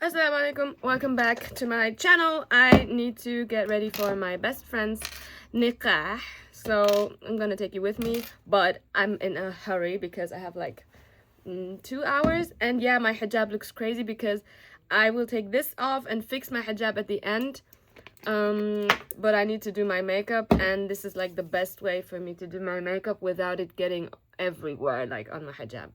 Assalamualaikum, welcome back to my channel. I need to get ready for my best friend's nikah, so I'm gonna take you with me, but I'm in a hurry because I have like 2 hours, and yeah, my hijab looks crazy because I will take this off and fix my hijab at the end, but I need to do my makeup, and this is like the best way for me to do my makeup without it getting everywhere, like on my hijab.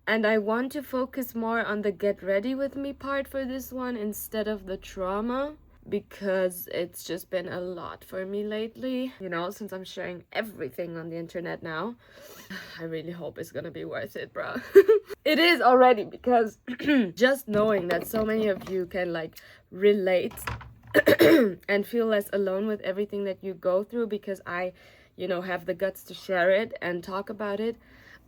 And I want to focus more on the get ready with me part for this one instead of the trauma, because it's just been a lot for me lately, you know, since I'm sharing everything on the internet now. I really hope it's gonna be worth it, bro. It is already, because just knowing that so many of you can like relate and feel less alone with everything that you go through, because I, you know, have the guts to share it and talk about it,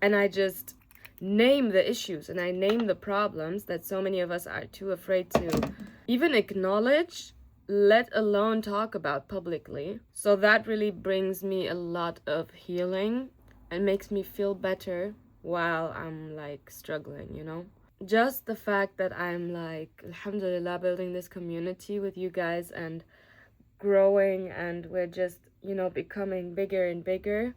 and I just name the issues and I name the problems that so many of us are too afraid to even acknowledge, let alone talk about publicly. So that really brings me a lot of healing and makes me feel better while I'm like struggling, you know? Just the fact that I'm like, alhamdulillah, building this community with you guys and growing, and we're just, you know, becoming bigger and bigger.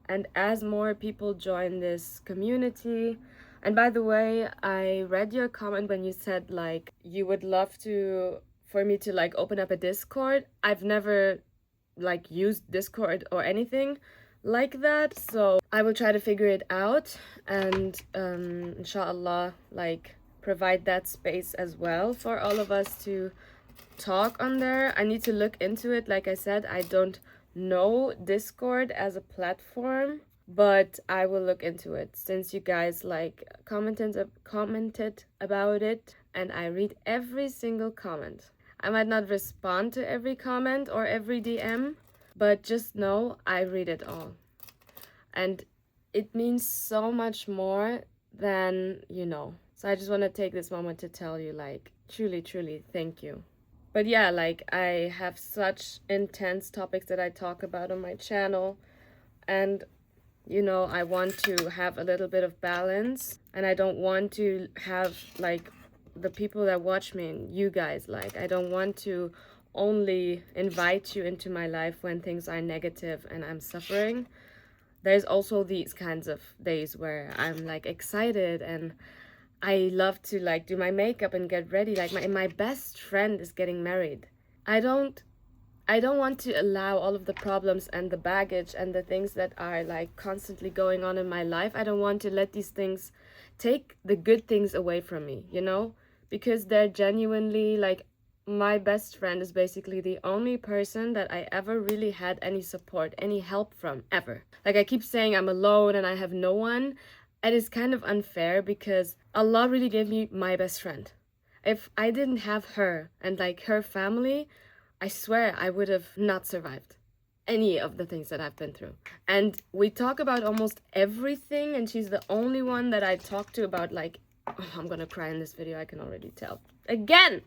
And as more people join this community, and by the way, I read your comment when you said like you would love to for me to like open up a Discord. I've never like used Discord or anything like that, so I will try to figure it out, and inshallah like provide that space as well for all of us to talk on there. I need to look into it. Like I said, I don't know Discord as a platform, but I will look into it since you guys like commented about it, and I read every single comment. I might not respond to every comment or every DM, but just know I read it all, and it means so much more than you know. So I just want to take this moment to tell you like truly thank you. But yeah, like I have such intense topics that I talk about on my channel, and you know, I want to have a little bit of balance, and I don't want to have like the people that watch me and you guys, like I don't want to only invite you into my life when things are negative and I'm suffering. There's also these kinds of days where I'm like excited and I love to like do my makeup and get ready. Like my best friend is getting married. I don't want to allow all of the problems and the baggage and the things that are like constantly going on in my life. I don't want to let these things take the good things away from me, you know? Because they're genuinely like, my best friend is basically the only person that I ever really had any support, any help from, ever. Like I keep saying I'm alone and I have no one. It is kind of unfair because Allah really gave me my best friend. If I didn't have her and like her family, I swear I would have not survived any of the things that I've been through. And we talk about almost everything, and she's the only one that I talk to about like, oh, I'm gonna cry in this video, I can already tell. Again!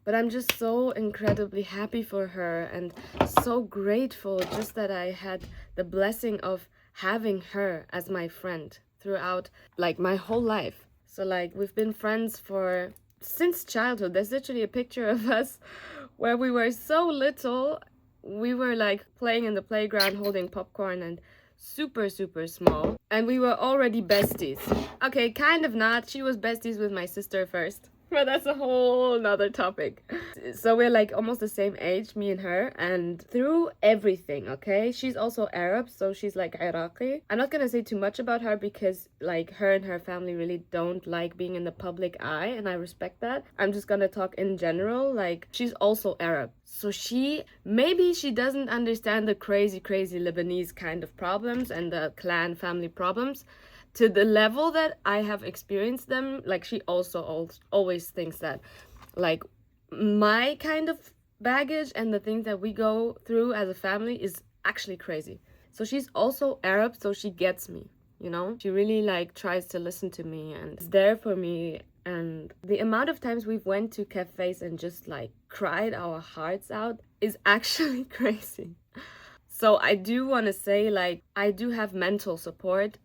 But I'm just so incredibly happy for her and so grateful just that I had the blessing of having her as my friend throughout like my whole life. So like we've been friends for since childhood. There's literally a picture of us where we were so little. We were like playing in the playground holding popcorn and super small, and we were already besties. Okay, kind of not. She was besties with my sister first, but that's a whole nother topic. So we're like almost the same age, me and her, and through everything, okay? She's also Arab, so she's like Iraqi. I'm not gonna say too much about her because like her and her family really don't like being in the public eye, and I respect that. I'm just gonna talk in general. Like she's also Arab, so maybe she doesn't understand the crazy Lebanese kind of problems and the clan family problems to the level that I have experienced them. Like she also always thinks that like my kind of baggage and the things that we go through as a family is actually crazy. So she's also Arab, so she gets me, you know? She really like tries to listen to me and is there for me. And the amount of times we've went to cafes and just like cried our hearts out is actually crazy. So I do want to say like I do have mental support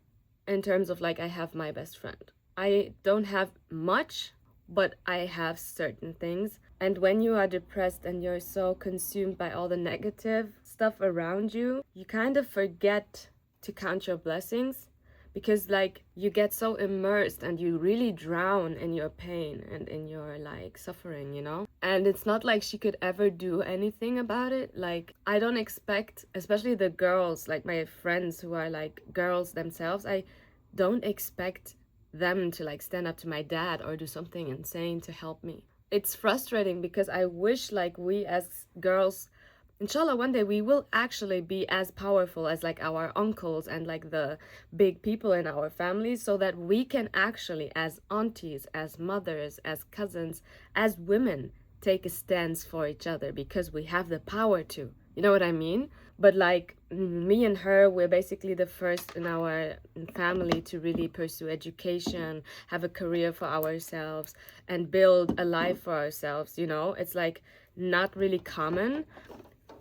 in terms of like I have my best friend. I don't have much, but I have certain things. And when you are depressed and you're so consumed by all the negative stuff around you, you kind of forget to count your blessings, because like you get so immersed and you really drown in your pain and in your like suffering, you know? And it's not like she could ever do anything about it. Like I don't expect, especially the girls, like my friends who are like girls themselves, I don't expect them to like stand up to my dad or do something insane to help me. It's frustrating because I wish like we as girls, inshallah, one day we will actually be as powerful as like our uncles and like the big people in our families, so that we can actually, as aunties, as mothers, as cousins, as women, take a stance for each other, because we have the power to. You know what I mean? But like me and her, we're basically the first in our family to really pursue education, have a career for ourselves, and build a life for ourselves, you know? It's like not really common,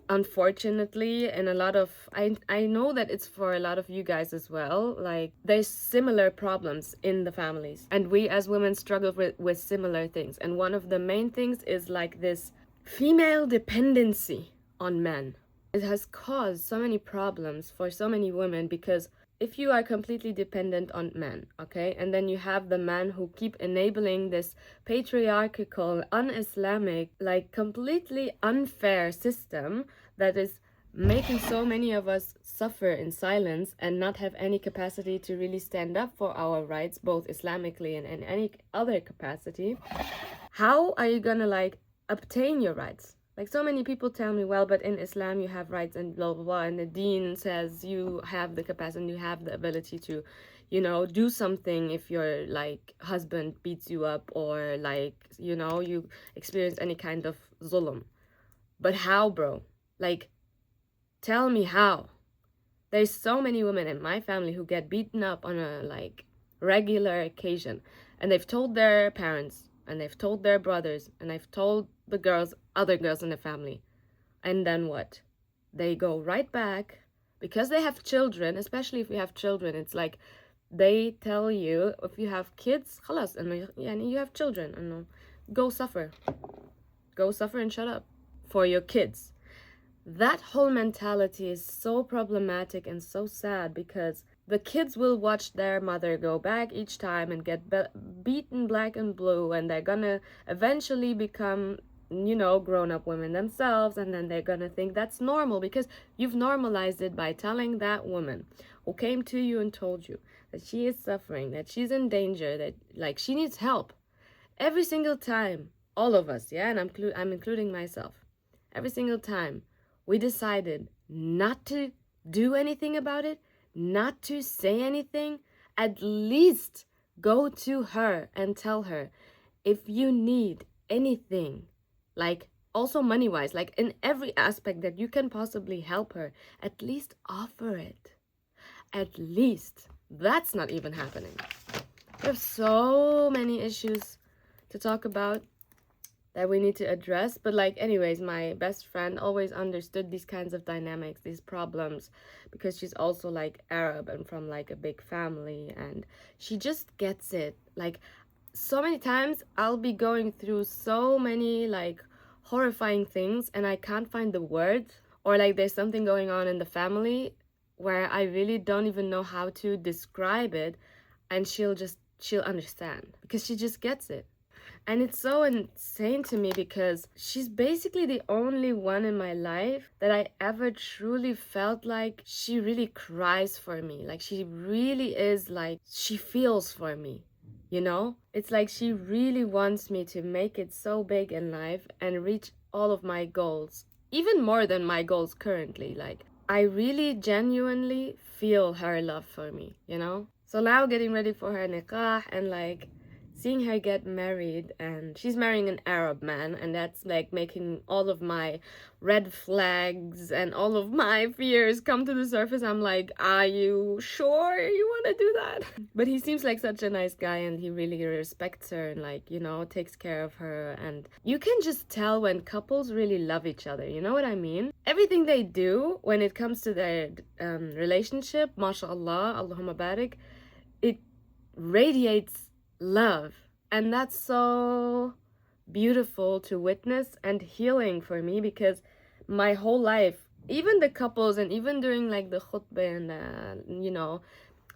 unfortunately. And a lot of I know that it's for a lot of you guys as well. Like there's similar problems in the families, and we as women struggle with similar things. And one of the main things is like this female dependency on men. It has caused so many problems for so many women, because if you are completely dependent on men, okay, and then you have the men who keep enabling this patriarchal, un-Islamic, like completely unfair system that is making so many of us suffer in silence and not have any capacity to really stand up for our rights, both Islamically and in any other capacity, how are you gonna like obtain your rights? Like so many people tell me, well, but in Islam you have rights and blah, blah, blah. And the deen says you have the capacity, you have the ability to, you know, do something if your like husband beats you up, or like, you know, you experience any kind of zulm. But how, bro? Like, tell me how. There's so many women in my family who get beaten up on a like regular occasion. And they've told their parents, and they've told their brothers, and they've told the girls, other girls in the family. And then what? They go right back, because they have children, especially if you have children. It's like they tell you, if you have kids, خلاص, and you have children, and go suffer and shut up for your kids. That whole mentality is so problematic and so sad, because the kids will watch their mother go back each time and get beaten black and blue, and they're gonna eventually become, you know, grown-up women themselves, and then they're gonna think that's normal, because you've normalized it by telling that woman who came to you and told you that she is suffering, that she's in danger, that like she needs help. Every single time, all of us, yeah, and I'm including myself, every single time we decided not to do anything about it, not to say anything, at least go to her and tell her, if you need anything, like also money-wise, like in every aspect that you can possibly help her, at least offer it. At least. That's not even happening. We have so many issues to talk about that we need to address. But like, anyways, my best friend always understood these kinds of dynamics, these problems, because she's also like Arab and from like a big family, and she just gets it. Like so many times I'll be going through so many like horrifying things and I can't find the words, or like there's something going on in the family where I really don't even know how to describe it, and she'll understand, because she just gets it. And it's so insane to me, because she's basically the only one in my life that I ever truly felt like she really cries for me. Like she really is, like she feels for me, you know? It's like she really wants me to make it so big in life and reach all of my goals, even more than my goals currently. Like I really genuinely feel her love for me, you know? So now getting ready for her nikah and like seeing her get married, and she's marrying an Arab man, and that's like making all of my red flags and all of my fears come to the surface. I'm like, are you sure you want to do that? But he seems like such a nice guy, and he really respects her and like, you know, takes care of her. And you can just tell when couples really love each other, you know what I mean? Everything they do when it comes to their relationship, mashallah, Allahumma barik, it radiates love And that's so beautiful to witness and healing for me, because my whole life, even the couples, and even during like the khutbah and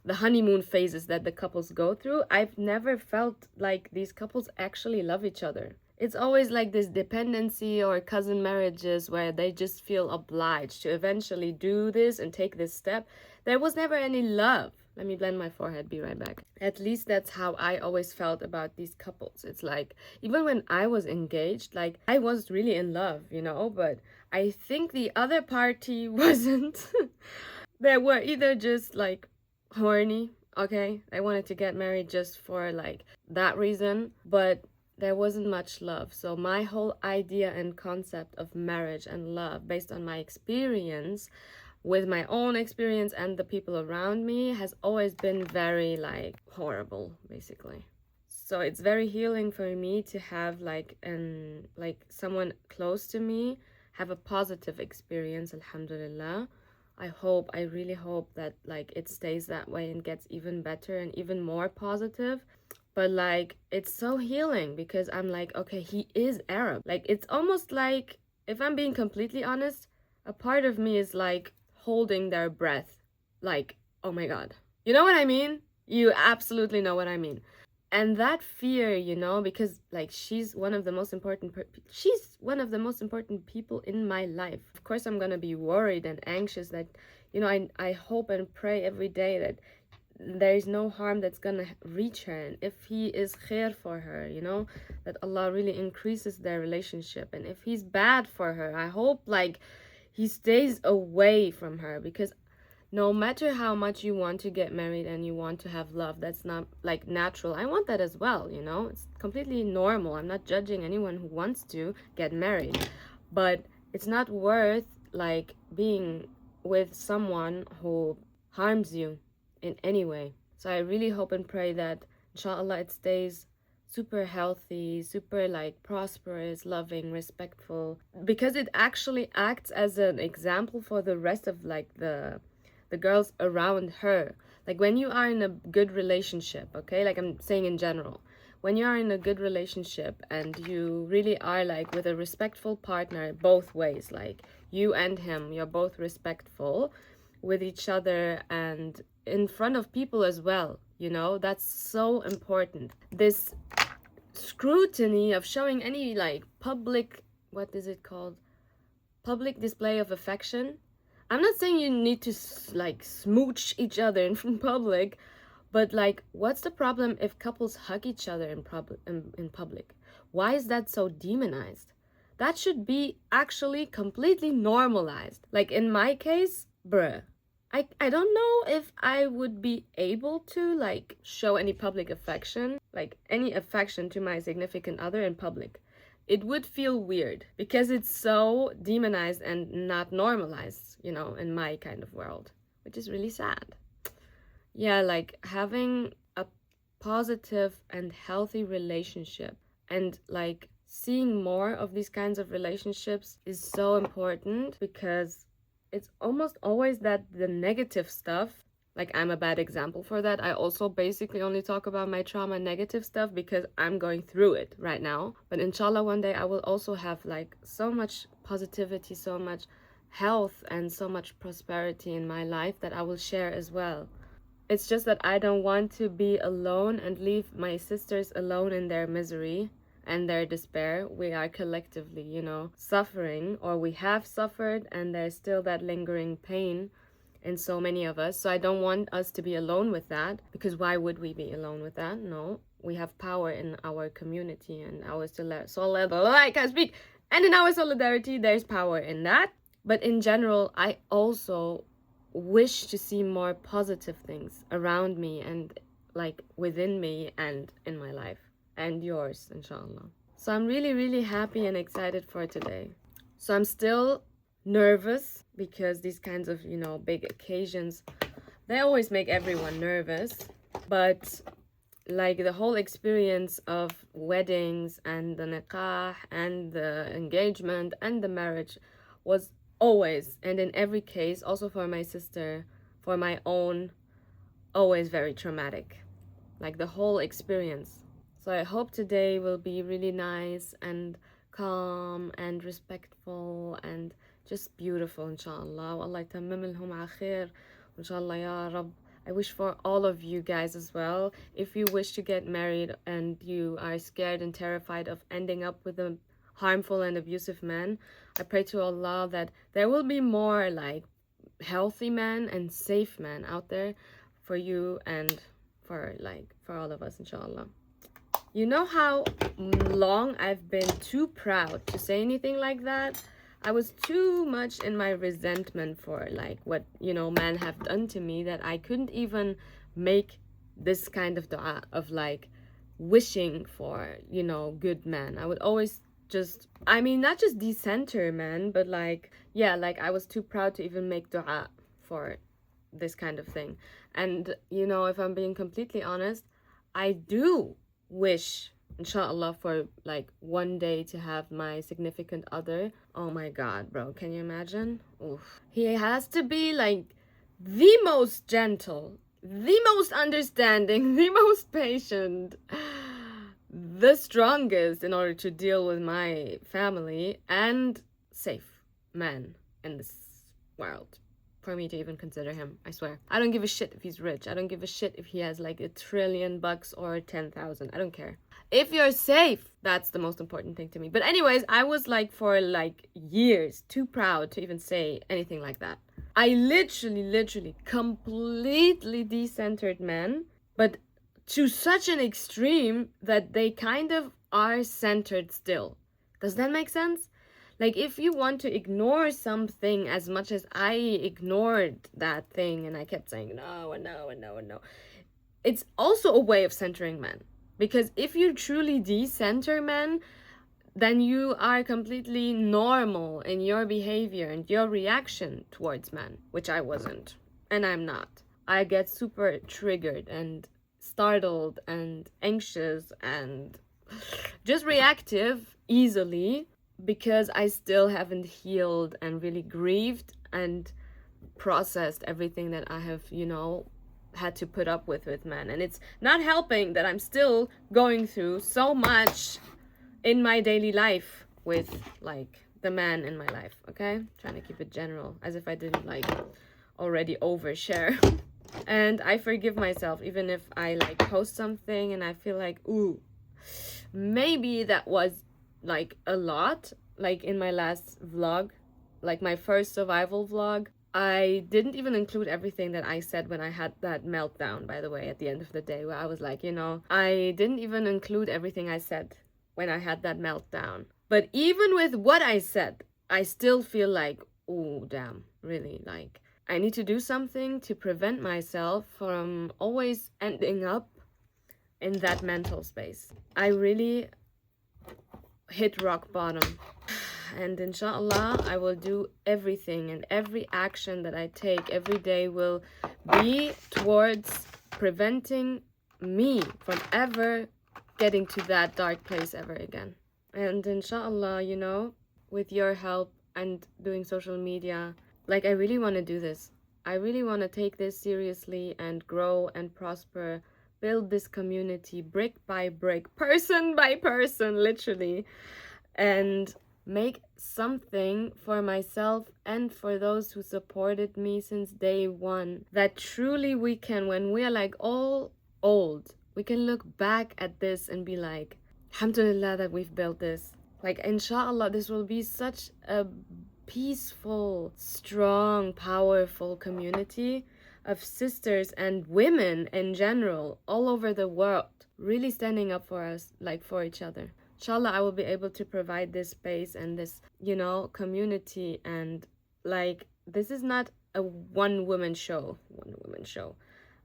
the honeymoon phases that the couples go through, I've never felt like these couples actually love each other. It's always like this dependency or cousin marriages where they just feel obliged to eventually do this and take this step. There was never any love. Let me blend my forehead, be right back. At least that's how I always felt about these couples. It's like, even when I was engaged, like, I was really in love, but I think the other party wasn't. They were either just like horny, okay? I wanted to get married just for like that reason, but there wasn't much love. So my whole idea and concept of marriage and love, based on my experience, with my own experience and the people around me, has always been very like horrible, basically. So it's very healing for me to have like someone close to me have a positive experience, alhamdulillah. I really hope that like it stays that way and gets even better and even more positive. But like, it's so healing because I'm like, okay, he is Arab. Like, it's almost like, if I'm being completely honest, a part of me is like holding their breath. Like, oh my God. You know what I mean? You absolutely know what I mean. And that fear, because like she's one of the most important people in my life. Of course, I'm gonna be worried and anxious that, I hope and pray every day that there is no harm that's gonna reach her, and if he is khair for her, that Allah really increases their relationship. And if he's bad for her, I hope like he stays away from her, because no matter how much you want to get married and you want to have love, that's not like natural. I want that as well, it's completely normal. I'm not judging anyone who wants to get married, but it's not worth like being with someone who harms you in any way. So I really hope and pray that inshallah it stays super healthy, super like prosperous, loving, respectful, because it actually acts as an example for the rest of like the girls around her. Like, when you are in a good relationship, okay, like I'm saying in general, when you are in a good relationship and you really are like with a respectful partner both ways, like you and him, you're both respectful with each other and in front of people as well, that's so important. This scrutiny of showing any like public, what is it called, public display of affection. I'm not saying you need to like smooch each other in public, but like, what's the problem if couples hug each other in public? Why is that so demonized? That should be actually completely normalized. Like in my case, bruh, I don't know if I would be able to like show any public affection, like any affection to my significant other in public. It would feel weird because it's so demonized and not normalized, in my kind of world, which is really sad. Yeah, like having a positive and healthy relationship and like seeing more of these kinds of relationships is so important, because it's almost always that the negative stuff, like I'm a bad example for that. I also basically only talk about my trauma negative stuff because I'm going through it right now. But inshallah, one day I will also have like so much positivity, so much health, and so much prosperity in my life that I will share as well. It's just that I don't want to be alone and leave my sisters alone in their misery and their despair. We are collectively, suffering, or we have suffered, and there's still that lingering pain in so many of us. So I don't want us to be alone with that, because why would we be alone with that? No, we have power in our community and our like I speak, and in our solidarity, there's power in that. But in general, I also wish to see more positive things around me and like within me and in my life and yours, inshallah. So I'm really, really happy and excited for today. So I'm still nervous because these kinds of, big occasions, they always make everyone nervous. But like the whole experience of weddings and the nikah and the engagement and the marriage was always, and in every case, also for my sister, for my own, always very traumatic. Like the whole experience. So I hope today will be really nice and calm and respectful and just beautiful, inshallah. والله يتمم لهم على خير وإن شاء الله يا رب. I wish for all of you guys as well. If you wish to get married and you are scared and terrified of ending up with a harmful and abusive man, I pray to Allah that there will be more like healthy men and safe men out there for you and for all of us, inshallah. You know how long I've been too proud to say anything like that? I was too much in my resentment for like what, you know, men have done to me that I couldn't even make this kind of dua of like wishing for, you know, good men. I would always just, I mean, not just decenter men, but like, yeah, like I was too proud to even make dua for this kind of thing. And, you know, if I'm being completely honest, I do wish, inshallah, for like one day to have my significant other. Oh my god, bro, can you imagine? Oof. He has to be like the most gentle, the most understanding, the most patient, the strongest in order to deal with my family, and safe man in this world for me to even consider him. I swear, I don't give a shit if he's rich. I don't give a shit if he has like $1 trillion or 10,000. I don't care. If you're safe, that's the most important thing to me. But anyways, I was like for like years too proud to even say anything like that. I literally completely decentered men, but to such an extreme that they kind of are centered still. Does that make sense? Like, if you want to ignore something as much as I ignored that thing and I kept saying no and no and no and no, it's also a way of centering men. Because if you truly decenter men, then you are completely normal in your behavior and your reaction towards men, which I wasn't. And I'm not. I get super triggered and startled and anxious and just reactive easily, because I still haven't healed and really grieved and processed everything that I have, you know, had to put up with men. And it's not helping that I'm still going through so much in my daily life with like the man in my life, okay? Trying to keep it general, as if I didn't like already overshare. And I forgive myself even if I like post something and I feel like, ooh, maybe that was like a lot. Like in my last vlog, like my first survival vlog, I didn't even include everything that I said when I had that meltdown, by the way, at the end of the day, where I was like, you know, I didn't even include everything I said when I had that meltdown. But even with what I said, I still feel like, oh, damn, really, like, I need to do something to prevent myself from always ending up in that mental space. I really hit rock bottom. And inshallah, I will do everything, and every action that I take every day will be towards preventing me from ever getting to that dark place ever again. And inshallah, you know, with your help and doing social media, like, I really want to do this. I really want to take this seriously and grow and prosper, build this community brick by brick, person by person, literally, and make something for myself and for those who supported me since day one, that truly we can, when we are like all old, we can look back at this and be like, alhamdulillah that we've built this. Like, inshallah, this will be such a peaceful, strong, powerful community of sisters and women in general all over the world, really standing up for us, like for each other. Inshallah, I will be able to provide this space and this, you know, community. And like, this is not a one-woman show.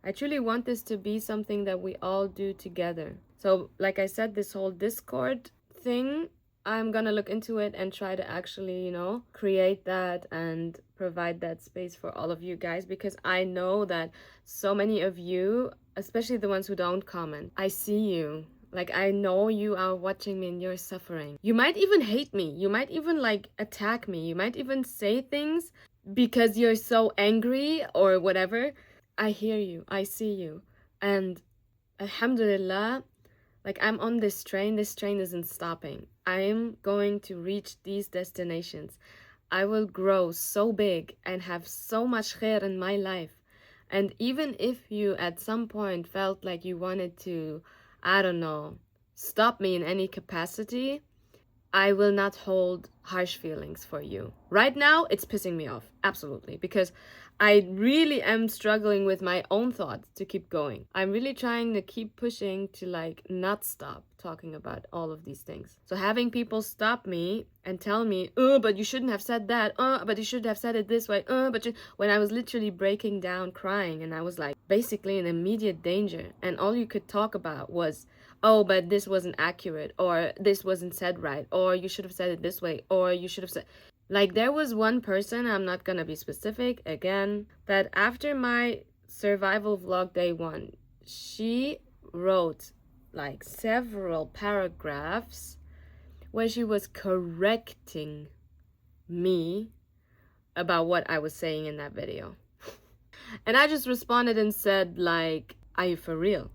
I truly want this to be something that we all do together. So like I said, this whole Discord thing, I'm gonna look into it and try to actually, you know, create that and provide that space for all of you guys, because I know that so many of you, especially the ones who don't comment, I see you. Like, I know you are watching me and you're suffering. You might even hate me. You might even like attack me. You might even say things because you're so angry or whatever. I hear you. I see you. And alhamdulillah, Like, I'm on this train isn't stopping. I'm going to reach these destinations. I will grow so big and have so much khair in my life. And even if you at some point felt like you wanted to, I don't know, stop me in any capacity, I will not hold harsh feelings for you. Right now, it's pissing me off, absolutely, because I really am struggling with my own thoughts to keep going. I'm really trying to keep pushing to like not stop talking about all of these things. So having people stop me and tell me, oh, but you shouldn't have said that, oh, but you should have said it this way, when I was literally breaking down crying and I was like basically in immediate danger, and all you could talk about was, oh, but this wasn't accurate, or this wasn't said right, or you should have said it this way, or you should have said... Like, there was one person, I'm not gonna be specific again, that after my survival vlog day 1, she wrote like several paragraphs where she was correcting me about what I was saying in that video. And I just responded and said, like, are you for real?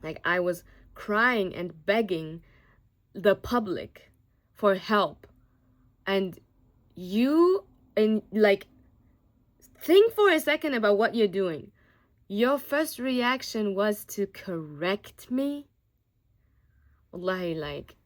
Like, I was crying and begging the public for help. And you, and like, think for a second about what you're doing. Your first reaction was to correct me? Wallahi, like,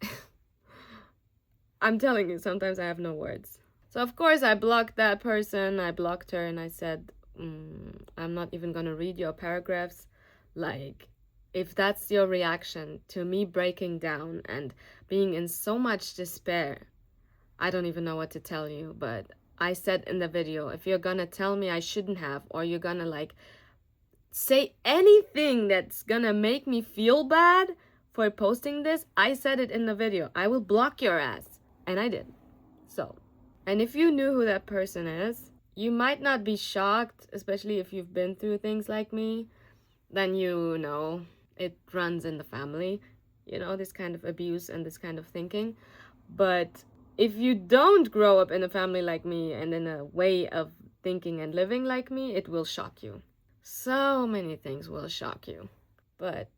I'm telling you, sometimes I have no words. So of course I blocked that person, I blocked her, and I said, I'm not even gonna read your paragraphs. Like, if that's your reaction to me breaking down and being in so much despair, I don't even know what to tell you. But I said in the video, if you're gonna tell me I shouldn't have, or you're gonna like say anything that's gonna make me feel bad for posting this, I said it in the video, I will block your ass. And I did. So, and if you knew who that person is, you might not be shocked, especially if you've been through things like me. Then you know it runs in the family, you know, this kind of abuse and this kind of thinking. But if you don't grow up in a family like me and in a way of thinking and living like me, it will shock you. So many things will shock you. But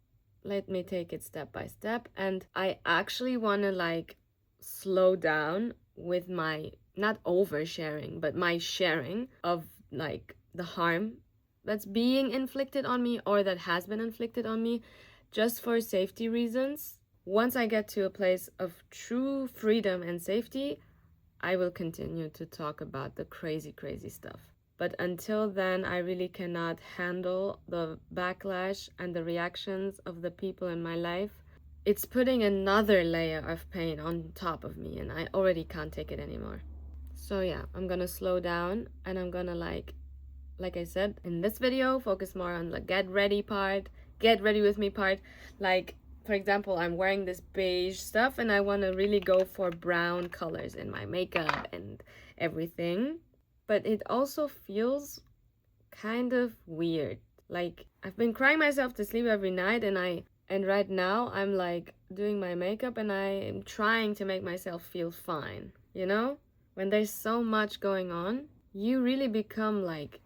let me take it step by step. And I actually want to like slow down with my, not oversharing, but my sharing of like the harm that's being inflicted on me or that has been inflicted on me, just for safety reasons. Once I get to a place of true freedom and safety, I will continue to talk about the crazy stuff. But until then, I really cannot handle the backlash and the reactions of the people in my life. It's putting another layer of pain on top of me, and I already can't take it anymore. So yeah, I'm gonna slow down, and I'm gonna like I said in this video, focus more on the get ready part, get ready with me part. Like, for example, I'm wearing this beige stuff and I want to really go for brown colors in my makeup and everything. But it also feels kind of weird. Like, I've been crying myself to sleep every night, and right now I'm like doing my makeup and I am trying to make myself feel fine, you know? When there's so much going on, you really become like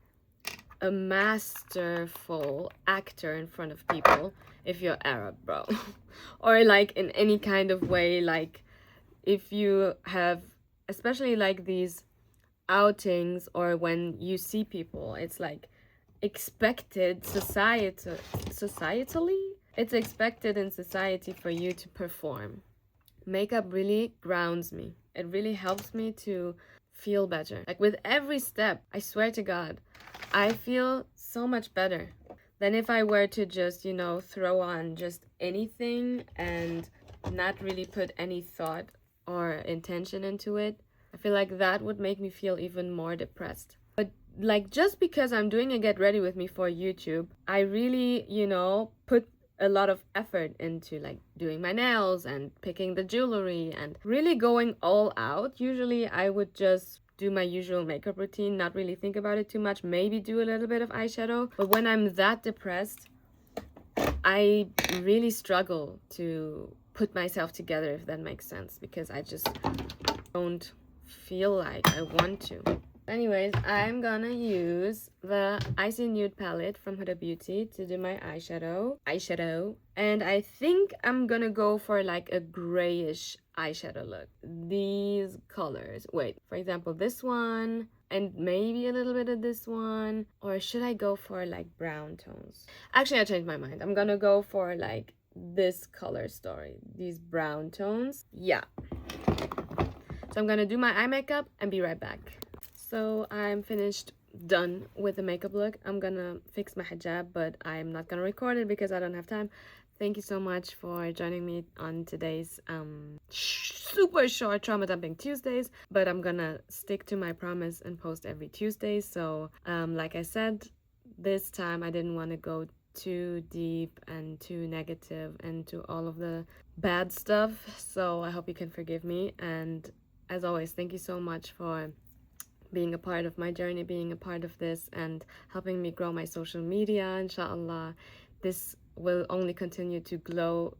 a masterful actor in front of people if you're Arab, bro. Or like in any kind of way, like if you have, especially like these outings or when you see people, it's like expected societally, it's expected in society for you to perform. Makeup really grounds me. It really helps me to feel better. Like with every step, I swear to God, I feel so much better than if I were to just, you know, throw on just anything and not really put any thought or intention into it. I feel like that would make me feel even more depressed. But like, just because I'm doing a get ready with me for YouTube, I really, you know, put a lot of effort into like doing my nails and picking the jewelry and really going all out. Usually I would just do my usual makeup routine, not really think about it too much, maybe do a little bit of eyeshadow. But when I'm that depressed, I really struggle to put myself together, if that makes sense, because I just don't feel like I want to. Anyways, I'm gonna use the Icy Nude palette from Huda Beauty to do my eyeshadow. And I think I'm gonna go for like a grayish eyeshadow look. These colors, wait, for example, this one, and maybe a little bit of this one. Or should I go for like brown tones? Actually, I changed my mind. I'm gonna go for like this color story, these brown tones. Yeah. So I'm gonna do my eye makeup and be right back. So I'm finished, done with the makeup look. I'm gonna fix my hijab, but I'm not gonna record it because I don't have time. Thank you so much for joining me on today's super short Trauma Dumping Tuesdays, but I'm gonna stick to my promise and post every Tuesday. So like I said, this time I didn't want to go too deep and too negative and to all of the bad stuff, so I hope you can forgive me. And as always, thank you so much for being a part of my journey, being a part of this, and helping me grow my social media. Inshallah, this will only continue to grow,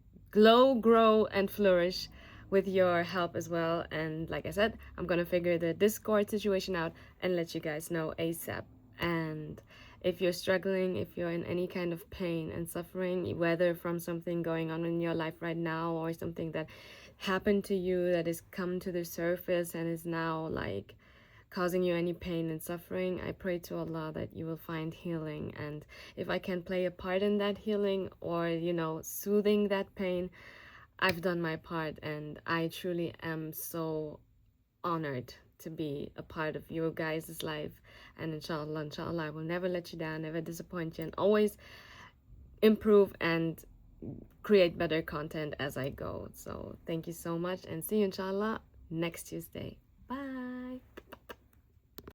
and flourish with your help as well. And like I said, I'm gonna figure the Discord situation out and let you guys know ASAP. And if you're struggling, if you're in any kind of pain and suffering, whether from something going on in your life right now or something that happened to you that has come to the surface and is now like causing you any pain and suffering, I pray to Allah that you will find healing. And if I can play a part in that healing or, you know, soothing that pain, I've done my part. And I truly am so honored to be a part of your guys' life. And inshallah, I will never let you down, never disappoint you, and always improve and create better content as I go. So thank you so much, and see you inshallah next Tuesday. Bye.